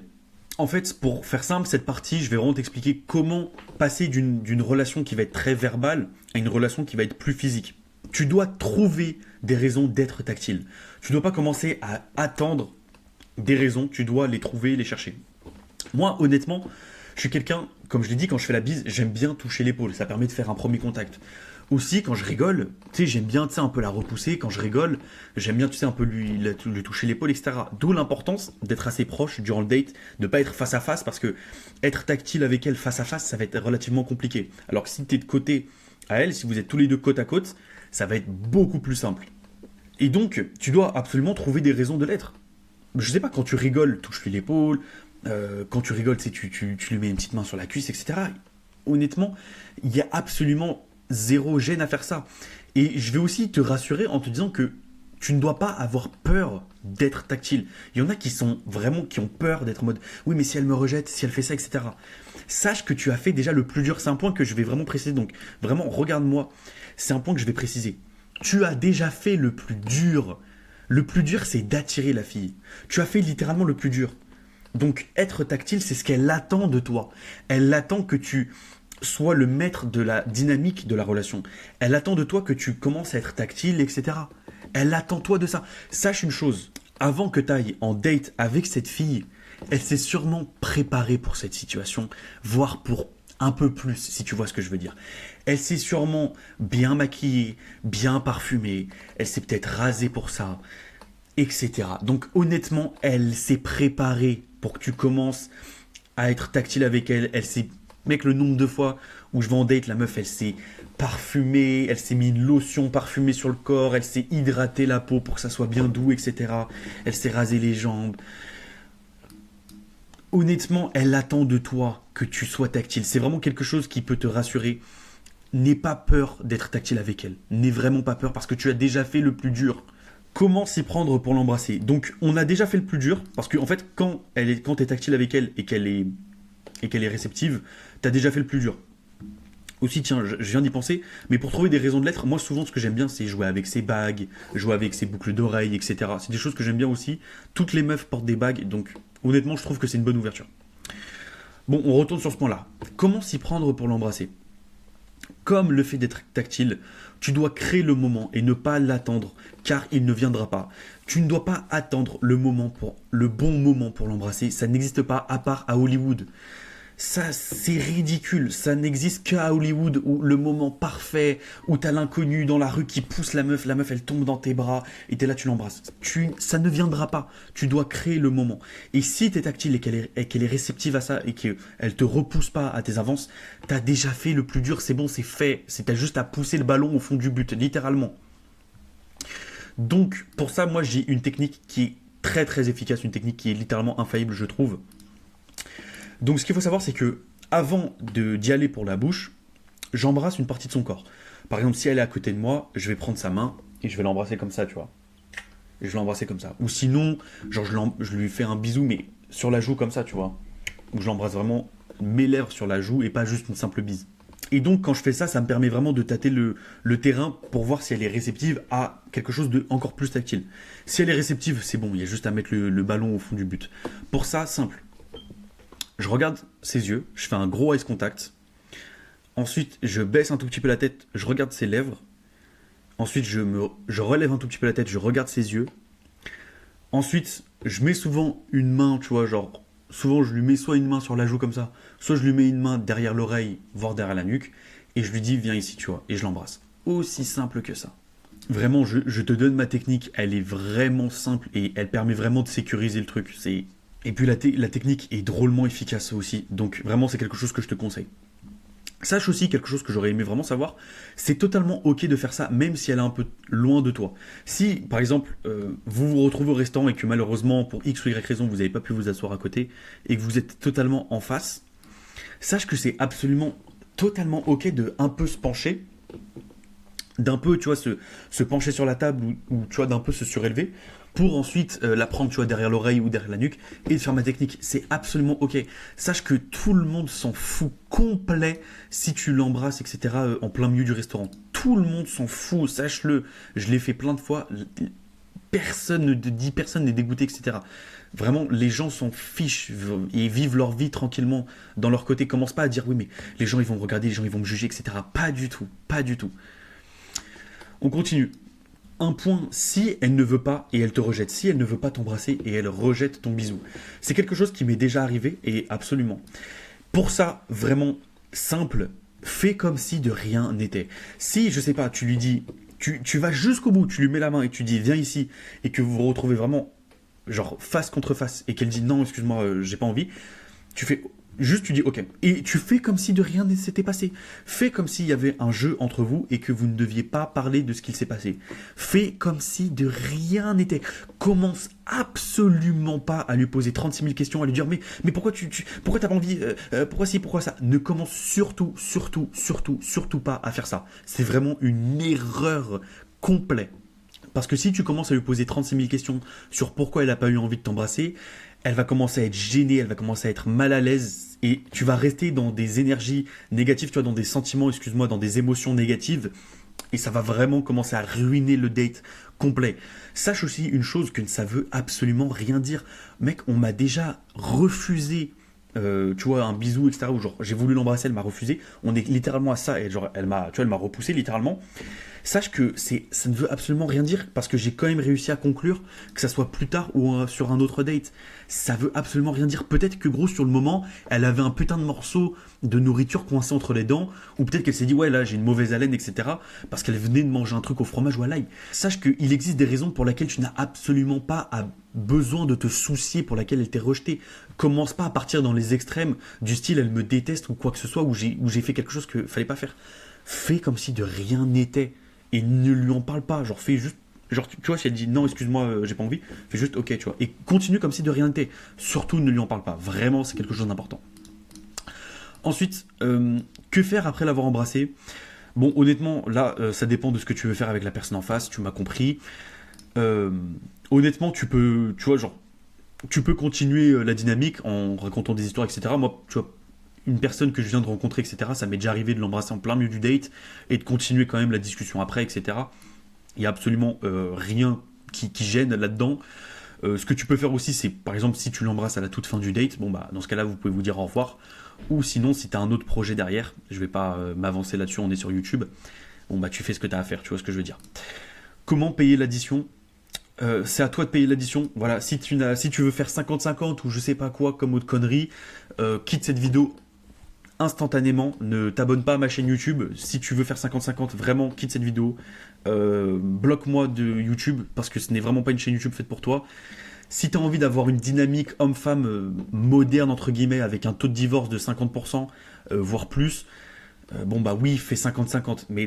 En fait, pour faire simple, cette partie, je vais vraiment t'expliquer comment passer d'une relation qui va être très verbale à une relation qui va être plus physique. Tu dois trouver des raisons d'être tactile. Tu ne dois pas commencer à attendre des raisons, tu dois les trouver, les chercher. Moi, honnêtement, je suis quelqu'un, comme je l'ai dit, quand je fais la bise, j'aime bien toucher l'épaule. Ça permet de faire un premier contact. Aussi, quand je rigole, tu sais, j'aime bien, tu sais, un peu la repousser. Quand je rigole, j'aime bien, tu sais, un peu lui toucher l'épaule, etc. D'où l'importance d'être assez proche durant le date, de pas être face à face, parce que être tactile avec elle face à face, ça va être relativement compliqué. Alors que si tu es de côté à elle, si vous êtes tous les deux côte à côte, ça va être beaucoup plus simple. Et donc, tu dois absolument trouver des raisons de l'être. Je sais pas, quand tu rigoles, touche-lui l'épaule. Quand tu rigoles, tu lui mets une petite main sur la cuisse, etc. Honnêtement, il y a absolument zéro gêne à faire ça. Et je vais aussi te rassurer en te disant que tu ne dois pas avoir peur d'être tactile. Il y en a qui ont peur d'être en mode oui, mais si elle me rejette, si elle fait ça, etc. Sache que tu as fait déjà le plus dur. C'est un point que je vais vraiment préciser. Donc vraiment, regarde-moi. C'est un point que je vais préciser. Tu as déjà fait le plus dur. Le plus dur, c'est d'attirer la fille. Tu as fait littéralement le plus dur. Donc être tactile, c'est ce qu'elle attend de toi. Elle attend que tu sois le maître de la dynamique de la relation. Elle attend de toi que tu commences à être tactile, etc. Elle attend toi de ça. Sache une chose, avant que tu ailles en date avec cette fille, elle s'est sûrement préparée pour cette situation, voire pour un peu plus, si tu vois ce que je veux dire. Elle s'est sûrement bien maquillée, bien parfumée, elle s'est peut-être rasée pour ça, etc. Donc honnêtement, elle s'est préparée pour que tu commences à être tactile avec elle. Elle s'est... Mec, le nombre de fois où je vais en date, la meuf, elle s'est parfumée, elle s'est mis une lotion parfumée sur le corps, elle s'est hydratée la peau pour que ça soit bien doux, etc. Elle s'est rasé les jambes. Honnêtement, elle attend de toi que tu sois tactile. C'est vraiment quelque chose qui peut te rassurer. N'aie pas peur d'être tactile avec elle. N'aie vraiment pas peur parce que tu as déjà fait le plus dur. Comment s'y prendre pour l'embrasser? Donc, on a déjà fait le plus dur parce que, en fait, quand tu es tactile avec elle et qu'elle est réceptive, tu as déjà fait le plus dur. Aussi, tiens, je viens d'y penser, mais pour trouver des raisons de l'être, moi, souvent, ce que j'aime bien, c'est jouer avec ses bagues, jouer avec ses boucles d'oreilles, etc. C'est des choses que j'aime bien aussi. Toutes les meufs portent des bagues, donc, honnêtement, je trouve que c'est une bonne ouverture. Bon, on retourne sur ce point-là. Comment s'y prendre pour l'embrasser? Comme le fait d'être tactile, tu dois créer le moment et ne pas l'attendre, car il ne viendra pas. Tu ne dois pas attendre le bon moment pour l'embrasser. Ça n'existe pas à part à Hollywood. Ça, c'est ridicule. Ça n'existe qu'à Hollywood où le moment parfait, où t'as l'inconnu dans la rue qui pousse la meuf elle tombe dans tes bras et t'es là, tu l'embrasses. Ça ne viendra pas. Tu dois créer le moment. Et si t'es tactile et qu'elle est réceptive à ça et qu'elle te repousse pas à tes avances, t'as déjà fait le plus dur, c'est bon, c'est fait. T'as juste à pousser le ballon au fond du but, littéralement. Donc, pour ça, moi, j'ai une technique qui est très très efficace, une technique qui est littéralement infaillible, je trouve. Donc ce qu'il faut savoir, c'est que avant d'y aller pour la bouche, j'embrasse une partie de son corps. Par exemple, si elle est à côté de moi, je vais prendre sa main et je vais l'embrasser comme ça, tu vois. Et je vais l'embrasser comme ça. Ou sinon, genre je lui fais un bisou, mais sur la joue comme ça, tu vois. Où je l'embrasse vraiment mes lèvres sur la joue et pas juste une simple bise. Et donc quand je fais ça, ça me permet vraiment de tâter le terrain pour voir si elle est réceptive à quelque chose de encore plus tactile. Si elle est réceptive, c'est bon, il y a juste à mettre le ballon au fond du but. Pour ça, simple. Je regarde ses yeux, je fais un gros eye contact. Ensuite, je baisse un tout petit peu la tête, je regarde ses lèvres. Ensuite, je relève un tout petit peu la tête, je regarde ses yeux. Ensuite, je mets souvent une main, tu vois, genre, souvent je lui mets soit une main sur la joue comme ça, soit je lui mets une main derrière l'oreille, voire derrière la nuque, et je lui dis, viens ici, tu vois, et je l'embrasse. Aussi simple que ça. Vraiment, je te donne ma technique, elle est vraiment simple et elle permet vraiment de sécuriser le truc. Et puis la technique est drôlement efficace aussi, donc vraiment c'est quelque chose que je te conseille. Sache aussi quelque chose que j'aurais aimé vraiment savoir, c'est totalement ok de faire ça même si elle est un peu loin de toi. Si par exemple vous vous retrouvez au restaurant et que malheureusement pour X ou Y raison vous n'avez pas pu vous asseoir à côté et que vous êtes totalement en face, sache que c'est absolument totalement ok de un peu se pencher, d'un peu tu vois se pencher sur la table ou tu vois d'un peu se surélever pour ensuite la prendre tu vois derrière l'oreille ou derrière la nuque et de faire ma technique. C'est absolument ok. Sache que tout le monde s'en fout complet si tu l'embrasses etc. En plein milieu du restaurant. Tout le monde s'en fout, sache-le. Je l'ai fait plein de fois. Personne ne dit, personne n'est dégoûté etc. Vraiment, les gens s'en fichent et vivent leur vie tranquillement dans leur côté. Commence pas à dire oui mais les gens ils vont me regarder, les gens ils vont me juger etc. Pas du tout, pas du tout. On continue. Un point, si elle ne veut pas et elle te rejette, si elle ne veut pas t'embrasser et elle rejette ton bisou. C'est quelque chose qui m'est déjà arrivé et absolument. Pour ça, vraiment simple, fais comme si de rien n'était. Si, je sais pas, tu lui dis, tu vas jusqu'au bout, tu lui mets la main et tu dis viens ici et que vous vous retrouvez vraiment genre face contre face et qu'elle dit non, excuse-moi, j'ai pas envie, tu fais juste tu dis ok et tu fais comme si de rien ne s'était passé. Fais comme s'il y avait un jeu entre vous et que vous ne deviez pas parler de ce qu'il s'est passé. Fais comme si de rien n'était. Commence absolument pas à lui poser 36 000 questions, à lui dire mais pourquoi pourquoi t'as pas envie, pourquoi ci, pourquoi ça. Ne commence surtout pas à faire ça. C'est vraiment une erreur complète. Parce que si tu commences à lui poser 36 000 questions sur pourquoi elle n'a pas eu envie de t'embrasser, elle va commencer à être gênée, elle va commencer à être mal à l'aise et tu vas rester dans des énergies négatives, tu vois, dans des sentiments, excuse-moi, dans des émotions négatives et ça va vraiment commencer à ruiner le date complet. Sache aussi une chose que ça veut absolument rien dire. Mec, on m'a déjà refusé tu vois, un bisou, etc. Ou genre, j'ai voulu l'embrasser, elle m'a refusé. On est littéralement à ça et genre, elle m'a repoussé littéralement. sache que ça ne veut absolument rien dire parce que j'ai quand même réussi à conclure, que ça soit plus tard ou sur un autre date. Ça veut absolument rien dire. Peut-être que gros, sur le moment, elle avait un putain de morceau de nourriture coincé entre les dents, ou peut-être qu'elle s'est dit ouais là j'ai une mauvaise haleine, etc. parce qu'elle venait de manger un truc au fromage ou à l'ail. Sache qu'il existe des raisons pour lesquelles tu n'as absolument pas besoin de te soucier, pour laquelle elle t'est rejetée. Commence pas à partir dans les extrêmes du style elle me déteste ou quoi que ce soit, où j'ai fait quelque chose que fallait pas faire. Fais comme si de rien n'était et ne lui en parle pas. Genre fais juste, genre tu vois, si elle dit non excuse-moi j'ai pas envie, fais juste ok, tu vois, et continue comme si de rien n'était. Surtout ne lui en parle pas. Vraiment c'est quelque chose d'important. Ensuite, que faire après l'avoir embrassé? Bon, honnêtement, là, ça dépend de ce que tu veux faire avec la personne en face, tu m'as compris. Honnêtement, tu vois, genre, tu peux continuer la dynamique en racontant des histoires, etc. Moi, tu vois, une personne que je viens de rencontrer, etc., ça m'est déjà arrivé de l'embrasser en plein milieu du date et de continuer quand même la discussion après, etc. Il n'y a absolument rien qui gêne là-dedans. Ce que tu peux faire aussi, c'est par exemple si tu l'embrasses à la toute fin du date, bon bah dans ce cas-là vous pouvez vous dire au revoir. Ou sinon si tu as un autre projet derrière, je vais pas m'avancer là-dessus, on est sur YouTube, bon bah tu fais ce que tu as à faire, tu vois ce que je veux dire. Comment payer l'addition? C'est à toi de payer l'addition. Voilà, si tu veux faire 50-50 ou je sais pas quoi comme autre connerie, quitte cette vidéo instantanément, ne t'abonne pas à ma chaîne YouTube. Si tu veux faire 50-50, vraiment quitte cette vidéo, bloque-moi de YouTube parce que ce n'est vraiment pas une chaîne YouTube faite pour toi. Si tu as envie d'avoir une dynamique homme-femme moderne entre guillemets avec un taux de divorce de 50%, voire plus, bon bah oui, fais 50-50, mais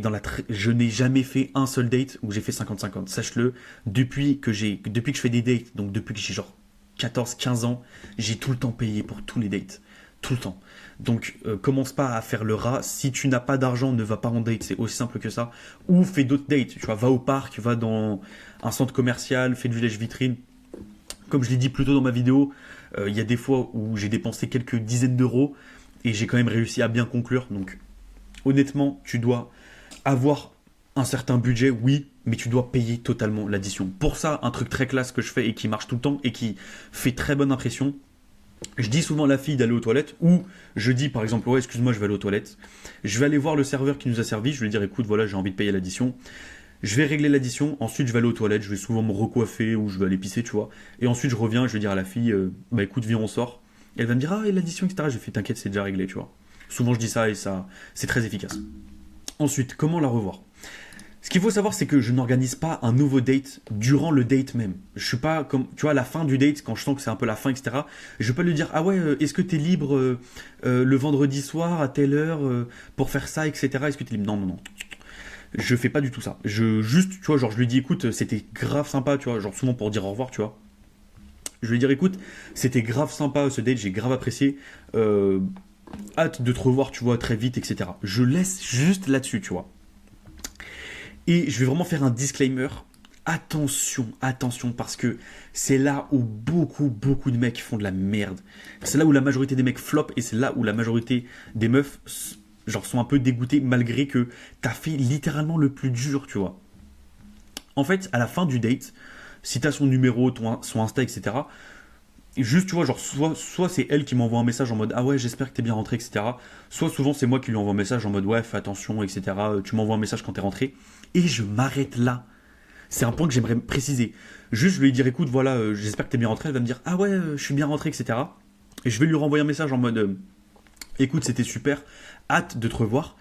je n'ai jamais fait un seul date où j'ai fait 50-50, sache-le. Depuis que je fais des dates, donc depuis que j'ai genre 14-15 ans, j'ai tout le temps payé pour tous les dates. Tout le temps. Donc commence pas à faire le rat. Si tu n'as pas d'argent, ne va pas en date, c'est aussi simple que ça. Ou fais d'autres dates, tu vois, va au parc, va dans un centre commercial, fais du lèche-vitrine. Comme je l'ai dit plus tôt dans ma vidéo, il y a des fois où j'ai dépensé quelques dizaines d'euros et j'ai quand même réussi à bien conclure. Donc honnêtement, tu dois avoir un certain budget, oui, mais tu dois payer totalement l'addition. Pour ça, un truc très classe que je fais et qui marche tout le temps et qui fait très bonne impression, je dis souvent à la fille d'aller aux toilettes, ou je dis par exemple, ouais, excuse-moi, je vais aller aux toilettes. Je vais aller voir le serveur qui nous a servi, je vais lui dire, écoute, voilà, j'ai envie de payer l'addition. Je vais régler l'addition, ensuite je vais aller aux toilettes, je vais souvent me recoiffer ou je vais aller pisser, tu vois. Et ensuite je reviens, je vais dire à la fille, bah écoute, viens, on sort. Et elle va me dire, ah, et l'addition, etc. J'ai fait, t'inquiète, c'est déjà réglé, tu vois. Souvent je dis ça et ça, c'est très efficace. Ensuite, comment la revoir? Ce qu'il faut savoir, c'est que je n'organise pas un nouveau date durant le date même. Je suis pas comme, tu vois, à la fin du date, quand je sens que c'est un peu la fin, etc. Je vais pas lui dire, ah ouais, est-ce que t'es libre le vendredi soir à telle heure pour faire ça, etc. Est-ce que t'es libre? Non, non, non. Je fais pas du tout ça. Juste, tu vois, genre je lui dis, écoute, c'était grave sympa, tu vois, genre souvent pour dire au revoir, tu vois. Je lui dis, écoute, c'était grave sympa ce date, j'ai grave apprécié. Hâte de te revoir, tu vois, très vite, etc. Je laisse juste là-dessus, tu vois. Et je vais vraiment faire un disclaimer. Attention, attention, parce que c'est là où beaucoup de mecs font de la merde. C'est là où la majorité des mecs flopent et c'est là où la majorité des meufs genre, sont un peu dégoûtées malgré que t'as fait littéralement le plus dur, tu vois. En fait, à la fin du date, si t'as son numéro, son Insta, etc., juste, tu vois, genre, soit c'est elle qui m'envoie un message en mode ah ouais, j'espère que t'es bien rentré, etc. Soit souvent c'est moi qui lui envoie un message en mode ouais, fais attention, etc. Tu m'envoies un message quand t'es rentré. Et je m'arrête là. C'est un point que j'aimerais préciser. Juste, je vais lui dire écoute, voilà, j'espère que t'es bien rentré. Elle va me dire ah ouais, je suis bien rentré, etc. Et je vais lui renvoyer un message en mode écoute, c'était super, hâte de te revoir.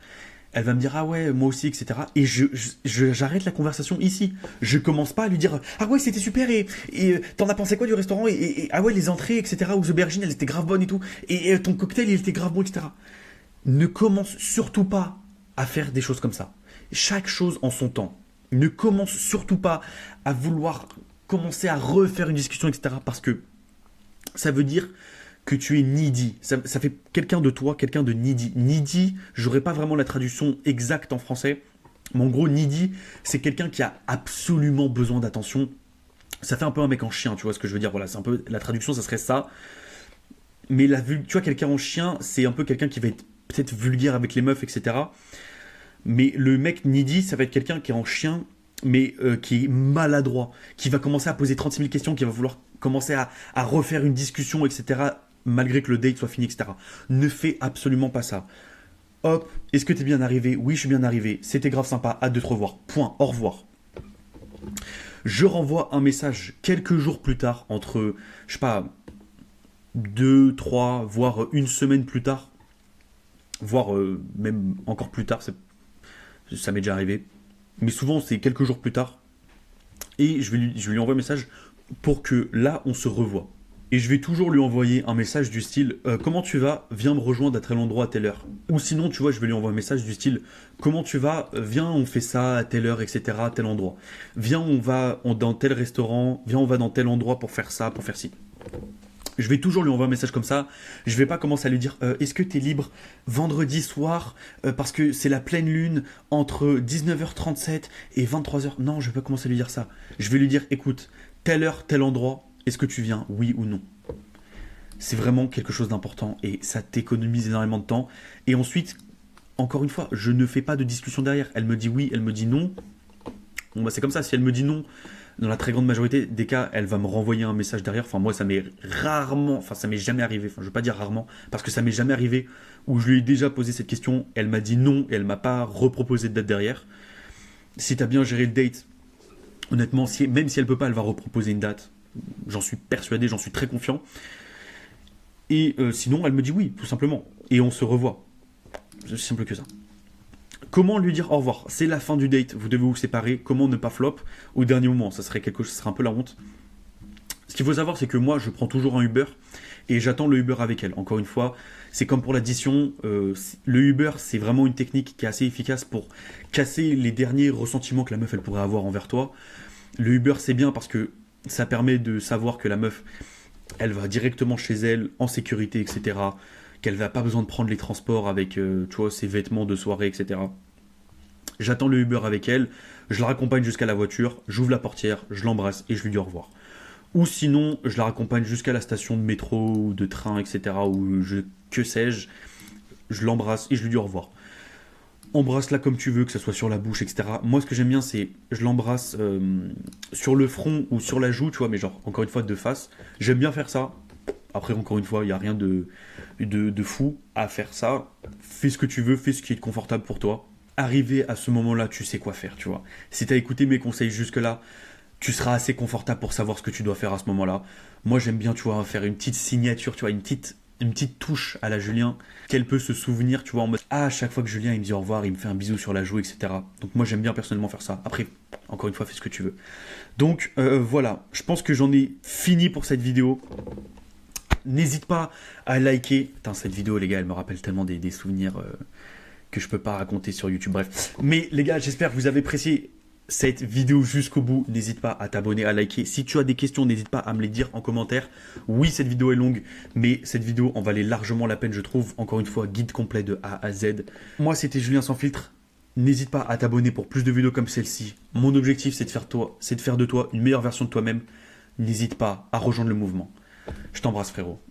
Elle va me dire ah ouais, moi aussi, etc. Et j'arrête la conversation ici. Je commence pas à lui dire ah ouais, c'était super et t'en as pensé quoi du restaurant et ah ouais, les entrées, etc. Aux aubergines, elles étaient grave bonnes et tout. Et ton cocktail, il était grave bon, etc. Ne commence surtout pas à faire des choses comme ça. Chaque chose en son temps. Ne commence surtout pas à vouloir commencer à refaire une discussion, etc. Parce que ça veut dire que tu es needy. Ça fait quelqu'un de toi, quelqu'un de needy. Needy, j'aurais pas vraiment la traduction exacte en français. Mais en gros, needy, c'est quelqu'un qui a absolument besoin d'attention. Ça fait un peu un mec en chien, tu vois ce que je veux dire. Voilà, c'est un peu la traduction, ça serait ça. Mais tu vois, quelqu'un en chien, c'est un peu quelqu'un qui va être peut-être vulgaire avec les meufs, etc. Mais le mec needy, ça va être quelqu'un qui est en chien, mais qui est maladroit, qui va commencer à poser 36 000 questions, qui va vouloir commencer à refaire une discussion, etc., malgré que le date soit fini, etc. Ne fais absolument pas ça. Hop, est-ce que t'es bien arrivé? Oui, je suis bien arrivé. C'était grave sympa, hâte de te revoir. Point, au revoir. Je renvoie un message quelques jours plus tard, entre, je sais pas, 2, 3, voire une semaine plus tard, voire même encore plus tard, ça m'est déjà arrivé. Mais souvent, c'est quelques jours plus tard. Et je lui envoie un message pour que là, on se revoie. Et je vais toujours lui envoyer un message du style comment tu vas? Viens me rejoindre à tel endroit à telle heure. Ou sinon, tu vois, je vais lui envoyer un message du style comment tu vas? Viens, on fait ça à telle heure, etc. à tel endroit. Viens, dans tel restaurant. Viens, on va dans tel endroit pour faire ça, pour faire ci. Je vais toujours lui envoyer un message comme ça. Je vais pas commencer à lui dire est-ce que tu es libre vendredi soir parce que c'est la pleine lune entre 19h37 et 23h. Non, je vais pas commencer à lui dire ça. Je vais lui dire écoute, telle heure, tel endroit, est-ce que tu viens? Oui ou non? C'est vraiment quelque chose d'important et ça t'économise énormément de temps. Et ensuite, encore une fois, je ne fais pas de discussion derrière. Elle me dit oui, elle me dit non. Bon, bah, c'est comme ça. Si elle me dit non, dans la très grande majorité des cas, elle va me renvoyer un message derrière. Enfin, moi, ça m'est rarement, enfin, ça m'est jamais arrivé. Enfin, je veux pas dire rarement, parce que ça m'est jamais arrivé où je lui ai déjà posé cette question. Elle m'a dit non et elle m'a pas reproposé de date derrière. Si t'as bien géré le date, honnêtement, même si elle peut pas, elle va reproposer une date. J'en suis persuadé, j'en suis très confiant. Et sinon, elle me dit oui, tout simplement. Et on se revoit. C'est aussi simple que ça. Comment lui dire au revoir? C'est la fin du date, vous devez vous séparer. Comment ne pas flop au dernier moment? Ça serait quelque chose, ça serait un peu la honte. Ce qu'il faut savoir, c'est que moi, je prends toujours un Uber et j'attends le Uber avec elle. Encore une fois, c'est comme pour l'addition. Le Uber, c'est vraiment une technique qui est assez efficace pour casser les derniers ressentiments que la meuf elle pourrait avoir envers toi. Le Uber, c'est bien parce que ça permet de savoir que la meuf, elle va directement chez elle, en sécurité, etc. Qu'elle va pas besoin de prendre les transports avec, tu vois, ses vêtements de soirée, etc. J'attends le Uber avec elle, je la raccompagne jusqu'à la voiture, j'ouvre la portière, je l'embrasse et je lui dis au revoir. Ou sinon, je la raccompagne jusqu'à la station de métro ou de train, etc. Ou que sais-je, je l'embrasse et je lui dis au revoir. Embrasse-la comme tu veux, que ce soit sur la bouche, etc. Moi, ce que j'aime bien, c'est je l'embrasse sur le front ou sur la joue, tu vois, mais genre, encore une fois, de face. J'aime bien faire ça. Après, encore une fois, il n'y a rien de fou à faire ça. Fais ce que tu veux, fais ce qui est confortable pour toi. Arrivé à ce moment-là, tu sais quoi faire, tu vois. Si tu as écouté mes conseils jusque-là, tu seras assez confortable pour savoir ce que tu dois faire à ce moment-là. Moi, j'aime bien, tu vois, faire une petite signature, tu vois, une petite touche à la Julien, qu'elle peut se souvenir, tu vois, en mode ah, à chaque fois que Julien il me dit au revoir, il me fait un bisou sur la joue, etc. Donc moi j'aime bien personnellement faire ça. Après, encore une fois, fais ce que tu veux. Donc voilà, je pense que j'en ai fini pour cette vidéo. N'hésite pas à liker. Putain, cette vidéo, les gars, elle me rappelle tellement des souvenirs que je peux pas raconter sur YouTube. Bref. Mais les gars, j'espère que vous avez apprécié cette vidéo jusqu'au bout. N'hésite pas à t'abonner, à liker. Si tu as des questions, n'hésite pas à me les dire en commentaire. Oui, cette vidéo est longue, mais cette vidéo en valait largement la peine, je trouve. Encore une fois, guide complet de A à Z. Moi, c'était Julien sans filtre. N'hésite pas à t'abonner pour plus de vidéos comme celle-ci. Mon objectif, c'est de faire de toi une meilleure version de toi-même. N'hésite pas à rejoindre le mouvement. Je t'embrasse, frérot.